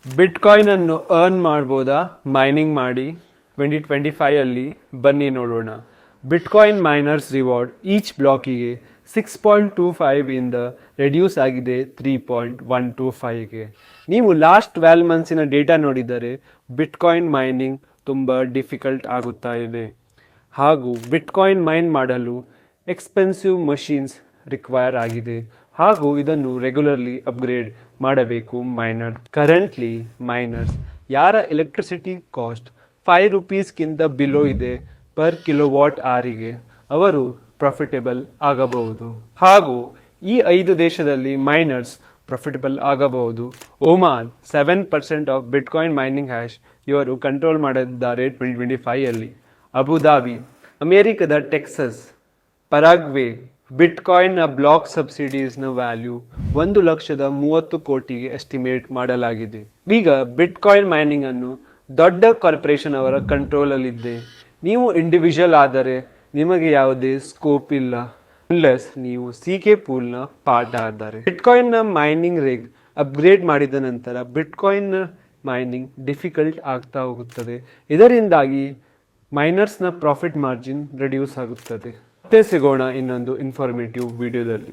Bitcoin ಅನ್ನು earn ಮಾಡ್ಬೋದಾ mining ಮಾಡಿ 2025 ಅಲ್ಲಿ ಬನ್ನಿ ನೋಡೋಣ. ಬಿಟ್ಕಾಯಿನ್ ಮೈನರ್ಸ್ ರಿವಾರ್ಡ್ ಈಚ್ ಬ್ಲಾಕಿಗೆ 6.25 ಇಂದ ರೆಡ್ಯೂಸ್ ಆಗಿದೆ 3.125ಗೆ. ನೀವು ಲಾಸ್ಟ್ 12 ಮಂತ್ಸಿನ ಡೇಟಾ ನೋಡಿದರೆ ಬಿಟ್ಕಾಯಿನ್ ಮೈನಿಂಗ್ ತುಂಬ ಡಿಫಿಕಲ್ಟ್ ಆಗುತ್ತಾ ಇದೆ. ಹಾಗೂ ಬಿಟ್ಕಾಯಿನ್ ಮೈನ್ ಮಾಡಲು ಎಕ್ಸ್ಪೆನ್ಸಿವ್ ಮಷೀನ್ಸ್ ರಿಕ್ವೈರ್ ಆಗಿದೆ ಹಾಗೂ ಇದನ್ನು ರೆಗ್ಯುಲರ್ಲಿ ಅಪ್ಗ್ರೇಡ್ ಮಾಡಬೇಕು ಮೈನರ್. ಕರೆಂಟ್ಲಿ ಮೈನರ್ಸ್ ಯಾರ ಎಲೆಕ್ಟ್ರಿಸಿಟಿ ಕಾಸ್ಟ್ 5 ರುಪೀಸ್ಗಿಂತ ಬಿಲೋ ಇದೆ ಪರ್ ಕಿಲೋವಾಟ್ ಆರಿಗೆ ಅವರು ಪ್ರಾಫಿಟೇಬಲ್ ಆಗಬಹುದು. ಹಾಗೂ ಈ 5 ದೇಶದಲ್ಲಿ ಮೈನರ್ಸ್ ಪ್ರಾಫಿಟಬಲ್ ಆಗಬಹುದು. Oman 7% of bitcoin mining hash ಇವರು ಕಂಟ್ರೋಲ್ ಮಾಡಿದ್ದಾರೆ 2025 ಅಲ್ಲಿ. ಅಬುಧಾಬಿ, ಅಮೇರಿಕದ ಟೆಕ್ಸಸ್, ಪರಾಗ್ವೆ ಬಿಟ್ಕಾಯಿನ್ನ ಬ್ಲಾಕ್ ಸಬ್ಸಿಡೀಸ್ನ ವ್ಯಾಲ್ಯೂ 1,30,30 ಕೋಟಿಗೆ ಎಸ್ಟಿಮೇಟ್ ಮಾಡಲಾಗಿದೆ. ಈಗ ಬಿಟ್ಕಾಯಿನ್ ಮೈನಿಂಗ್ ಅನ್ನು ದೊಡ್ಡ ಕಾರ್ಪೊರೇಷನ್ ಅವರ ಕಂಟ್ರೋಲಲ್ಲಿದೆ. ನೀವು ಇಂಡಿವಿಜುವಲ್ ಆದರೆ ನಿಮಗೆ ಯಾವುದೇ ಸ್ಕೋಪ್ ಇಲ್ಲ ಅನ್ಲೆಸ್ ನೀವು CK ಪೂಲ್ನ ಪಾರ್ಟ್ ಆದರೆ. ಬಿಟ್ಕಾಯಿನ್ನ ಮೈನಿಂಗ್ ರಿಗ್ ಅಪ್ಗ್ರೇಡ್ ಮಾಡಿದ ನಂತರ ಬಿಟ್ಕಾಯಿನ್ನ ಮೈನಿಂಗ್ ಡಿಫಿಕಲ್ಟ್ ಆಗ್ತಾ ಹೋಗುತ್ತದೆ. ಇದರಿಂದಾಗಿ ಮೈನರ್ಸ್ನ ಪ್ರಾಫಿಟ್ ಮಾರ್ಜಿನ್ ರೆಡ್ಯೂಸ್ ಆಗುತ್ತದೆ. ಮತ್ತೆ ಸಿಗೋಣ ಇನ್ನೊಂದು ಇನ್ಫಾರ್ಮೇಟಿವ್ ವಿಡಿಯೋದಲ್ಲಿ.